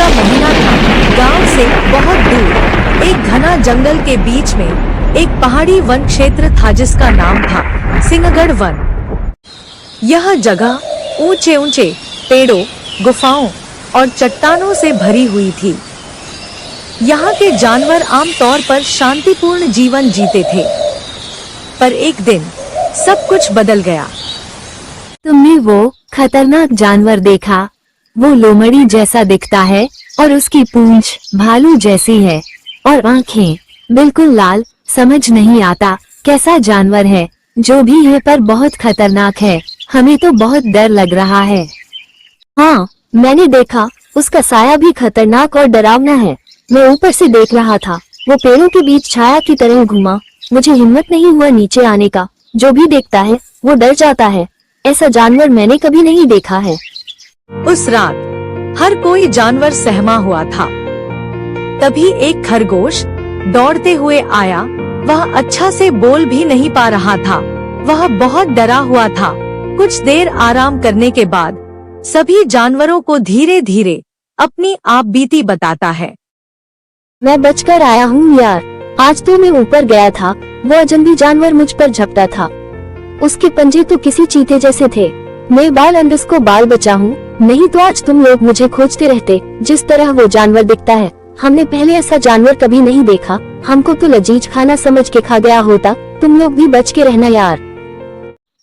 का महीना था। गांव से बहुत दूर एक घना जंगल के बीच में एक पहाड़ी वन क्षेत्र था जिसका नाम था सिंहगढ़ वन। यह जगह ऊंचे ऊंचे पेड़ों, गुफाओं और चट्टानों से भरी हुई थी। यहाँ के जानवर आमतौर पर शांतिपूर्ण जीवन जीते थे, पर एक दिन सब कुछ बदल गया। तुमने वो खतरनाक जानवर देखा? वो लोमड़ी जैसा दिखता है और उसकी पूंछ भालू जैसी है और आंखें बिल्कुल लाल। समझ नहीं आता कैसा जानवर है। जो भी है पर बहुत खतरनाक है। हमें तो बहुत डर लग रहा है। हाँ, मैंने देखा। उसका साया भी खतरनाक और डरावना है। मैं ऊपर से देख रहा था। वो पेड़ों के बीच छाया की तरह घूमा। मुझे हिम्मत नहीं हुआ नीचे आने का। जो भी देखता है वो डर जाता है। ऐसा जानवर मैंने कभी नहीं देखा है। उस रात हर कोई जानवर सहमा हुआ था। तभी एक खरगोश दौड़ते हुए आया। वह अच्छा से बोल भी नहीं पा रहा था। वह बहुत डरा हुआ था। कुछ देर आराम करने के बाद सभी जानवरों को धीरे धीरे अपनी आप बीती बताता है। मैं बचकर आया हूँ यार। आज तो मैं ऊपर गया था। वो अजनबी जानवर मुझ पर झपटा था। उसके पंजे तो किसी चीते जैसे थे। मैं बाल अंडस को बाल बचा हूँ, नहीं तो आज तुम लोग मुझे खोजते रहते। जिस तरह वो जानवर दिखता है, हमने पहले ऐसा जानवर कभी नहीं देखा। हमको तो लजीज खाना समझ के खा गया होता। तुम लोग भी बच के रहना यार।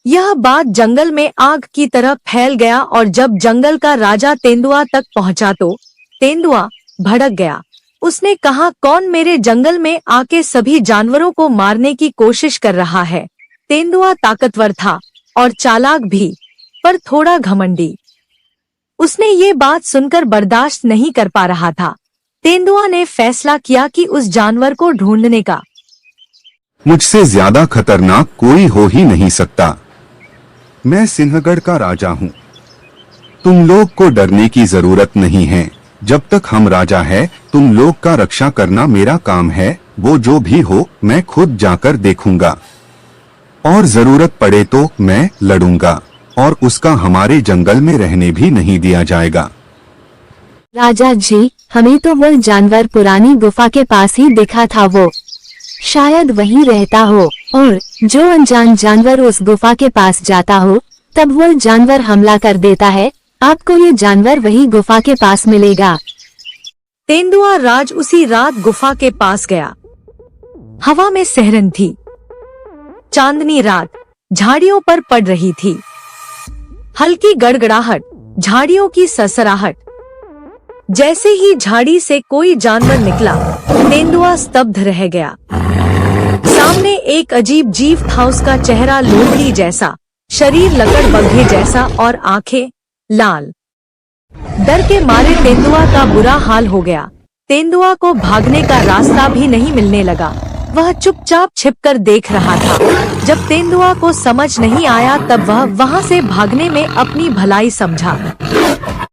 यह बात जंगल में आग की तरह फैल गया और जब जंगल का राजा तेंदुआ तक पहुंचा तो तेंदुआ भड़क गया। उसने कहा, कौन मेरे जंगल में आके सभी जानवरों को मारने की कोशिश कर रहा है? तेंदुआ ताकतवर था और चालाक भी, पर थोड़ा घमंडी। उसने ये बात सुनकर बर्दाश्त नहीं कर पा रहा था। तेंदुआ ने फैसला किया कि उस जानवर को ढूंढने का। मुझसे ज्यादा खतरनाक कोई हो ही नहीं सकता। मैं सिंहगढ़ का राजा हूँ। तुम लोग को डरने की जरूरत नहीं है। जब तक हम राजा है, तुम लोग का रक्षा करना मेरा काम है। वो जो भी हो मैं खुद जाकर देखूंगा और जरूरत पड़े तो मैं लड़ूंगा और उसका हमारे जंगल में रहने भी नहीं दिया जाएगा। राजा जी, हमें तो वो जानवर पुरानी गुफा के पास ही दिखा था। वो शायद वहीं रहता हो और जो अनजान जानवर उस गुफा के पास जाता हो, तब वो जानवर हमला कर देता है। आपको ये जानवर वही गुफा के पास मिलेगा। तेंदुआ राज उसी रात गुफा के पास गया। हवा में सहरन थी। चांदनी रात झाड़ियों पर पड़ रही थी। हल्की गड़गड़ाहट, झाड़ियों की ससराहट। जैसे ही झाड़ी से कोई जानवर निकला, तेंदुआ स्तब्ध रह गया। सामने एक अजीब जीव था। उसका चेहरा लोमड़ी जैसा, शरीर लकड़बग्घे जैसा और आंखें लाल। डर के मारे तेंदुआ का बुरा हाल हो गया। तेंदुआ को भागने का रास्ता भी नहीं मिलने लगा। वह चुपचाप छिपकर देख रहा था। जब तेंदुआ को समझ नहीं आया, तब वह वहां से भागने में अपनी भलाई समझा।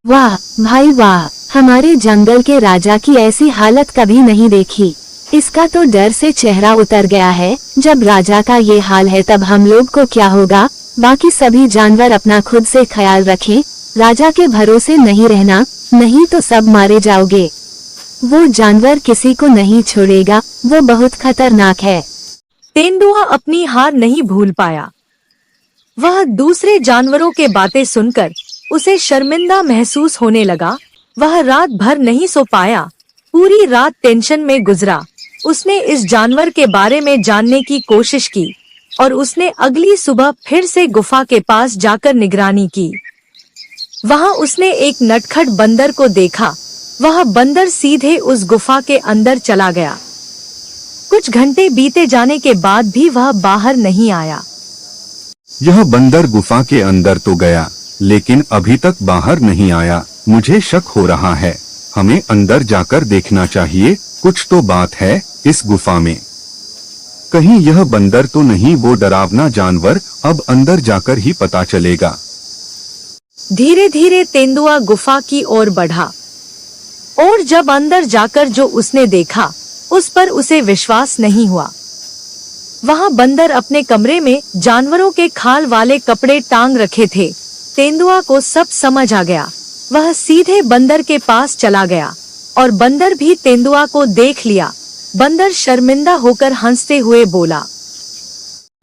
वाह भाई वाह, हमारे जंगल के राजा की ऐसी हालत कभी नहीं देखी। इसका तो डर से चेहरा उतर गया है। जब राजा का ये हाल है तब हम लोग को क्या होगा? बाकी सभी जानवर अपना खुद से ख्याल रखें। राजा के भरोसे नहीं रहना, नहीं तो सब मारे जाओगे। वो जानवर किसी को नहीं छोड़ेगा। वो बहुत खतरनाक है। तेंदुआ अपनी हार नहीं भूल पाया। वह दूसरे जानवरों के बातें सुनकर उसे शर्मिंदा महसूस होने लगा। वह रात भर नहीं सो पाया। पूरी रात टेंशन में गुजरा। उसने इस जानवर के बारे में जानने की कोशिश की और उसने अगली सुबह फिर से गुफा के पास जाकर निगरानी की। वहां उसने एक नटखट बंदर को देखा। वह बंदर सीधे उस गुफा के अंदर चला गया। कुछ घंटे बीते जाने के बाद भी वह बाहर नहीं आया। यह बंदर गुफा के अंदर तो गया, लेकिन अभी तक बाहर नहीं आया। मुझे शक हो रहा है। हमें अंदर जाकर देखना चाहिए। कुछ तो बात है इस गुफा में। कहीं यह बंदर तो नहीं वो डरावना जानवर? अब अंदर जाकर ही पता चलेगा। धीरे धीरे तेंदुआ गुफा की ओर बढ़ा और जब अंदर जाकर जो उसने देखा, उस पर उसे विश्वास नहीं हुआ। वहां बंदर अपने कमरे में जानवरों के खाल वाले कपड़े टांग रखे थे। तेंदुआ को सब समझ आ गया। वह सीधे बंदर के पास चला गया और बंदर भी तेंदुआ को देख लिया। बंदर शर्मिंदा होकर हंसते हुए बोला,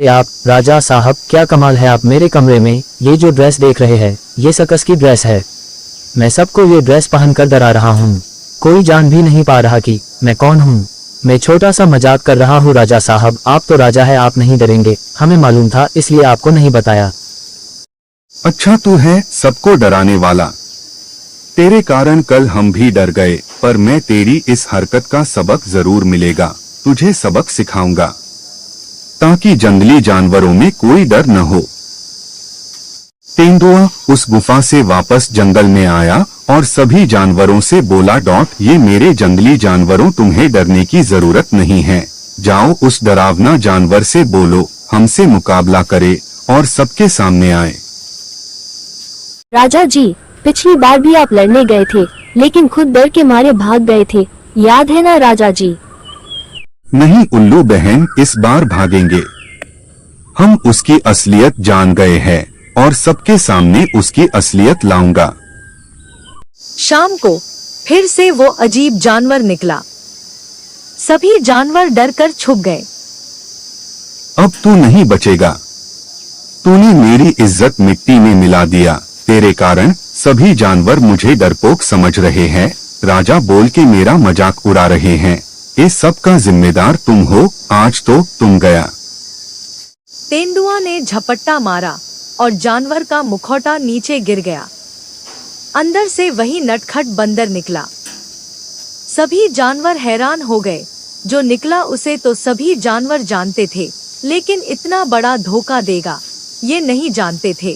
आप राजा साहब, क्या कमाल है, आप मेरे कमरे में ये जो ड्रेस देख रहे हैं ये सर्कस की ड्रेस है। मैं सबको ये ड्रेस पहनकर डरा रहा हूँ। कोई जान भी नहीं पा रहा कि मैं कौन हूँ। मैं छोटा सा मजाक कर रहा हूँ राजा साहब, आप तो राजा है, आप नहीं डरेंगे। हमें मालूम था इसलिए आपको नहीं बताया। अच्छा तू है सबको डराने वाला। तेरे कारण कल हम भी डर गए, पर मैं तेरी इस हरकत का सबक जरूर मिलेगा। तुझे सबक सिखाऊंगा ताकि जंगली जानवरों में कोई डर न हो। तेंदुआ उस गुफा से वापस जंगल में आया और सभी जानवरों से बोला, ये मेरे जंगली जानवरों, तुम्हें डरने की जरूरत नहीं है। जाओ उस डरावना जानवर से बोलो हमसे मुकाबला करे और सबके सामने आए। राजा जी, पिछली बार भी आप लड़ने गए थे लेकिन खुद डर के मारे भाग गए थे, याद है ना राजा जी? नहीं उल्लू बहन, इस बार भागेंगे। हम उसकी असलियत जान गए हैं और सबके सामने उसकी असलियत लाऊंगा। शाम को फिर से वो अजीब जानवर निकला। सभी जानवर डरकर छुप गए। अब तू नहीं बचेगा। तूने मेरी इज्जत मिट्टी में मिला दिया। तेरे कारण सभी जानवर मुझे डरपोक समझ रहे हैं। राजा बोल के मेरा मजाक उड़ा रहे हैं। इस सब का जिम्मेदार तुम हो। आज तो तुम गया। तेंदुआ ने झपट्टा मारा और जानवर का मुखौटा नीचे गिर गया। अंदर से वही नटखट बंदर निकला। सभी जानवर हैरान हो गए। जो निकला उसे तो सभी जानवर जानते थे, लेकिन इतना बड़ा धोखा देगा ये नहीं जानते थे।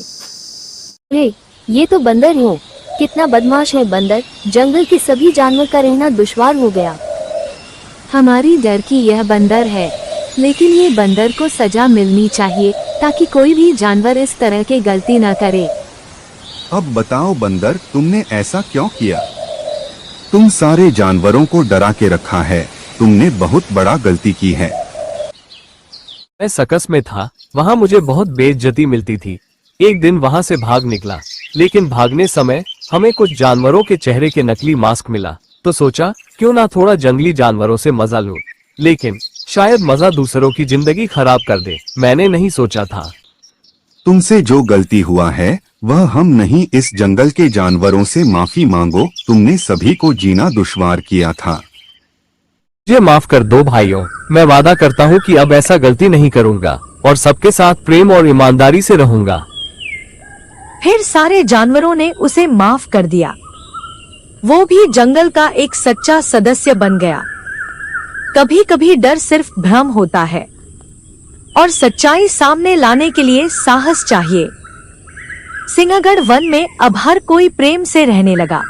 अरे ये तो बंदर हो, कितना बदमाश है बंदर। जंगल के सभी जानवर का रहना दुश्वार हो गया। हमारी डर की यह बंदर है, लेकिन ये बंदर को सजा मिलनी चाहिए ताकि कोई भी जानवर इस तरह की गलती न करे। अब बताओ बंदर, तुमने ऐसा क्यों किया? तुम सारे जानवरों को डरा के रखा है। तुमने बहुत बड़ा गलती की है। मैं सर्कस में था, वहाँ मुझे बहुत बेइज्जती मिलती थी। एक दिन वहाँ से भाग निकला, लेकिन भागने समय हमें कुछ जानवरों के चेहरे के नकली मास्क मिला, तो सोचा क्यों ना थोड़ा जंगली जानवरों से मजा लूं। लेकिन शायद मजा दूसरों की जिंदगी खराब कर दे। मैंने नहीं सोचा था। तुमसे जो गलती हुआ है वह हम नहीं, इस जंगल के जानवरों से माफी मांगो। तुमने सभी को जीना दुश्वार किया था। मुझे माफ कर दो भाइयों। मैं वादा करता हूँ कि अब ऐसा गलती नहीं करूँगा और सबके साथ प्रेम और ईमानदारी से रहूंगा। फिर सारे जानवरों ने उसे माफ कर दिया। वो भी जंगल का एक सच्चा सदस्य बन गया। कभी कभी डर सिर्फ भ्रम होता है और सच्चाई सामने लाने के लिए साहस चाहिए। सिंहगढ़ वन में अब हर कोई प्रेम से रहने लगा।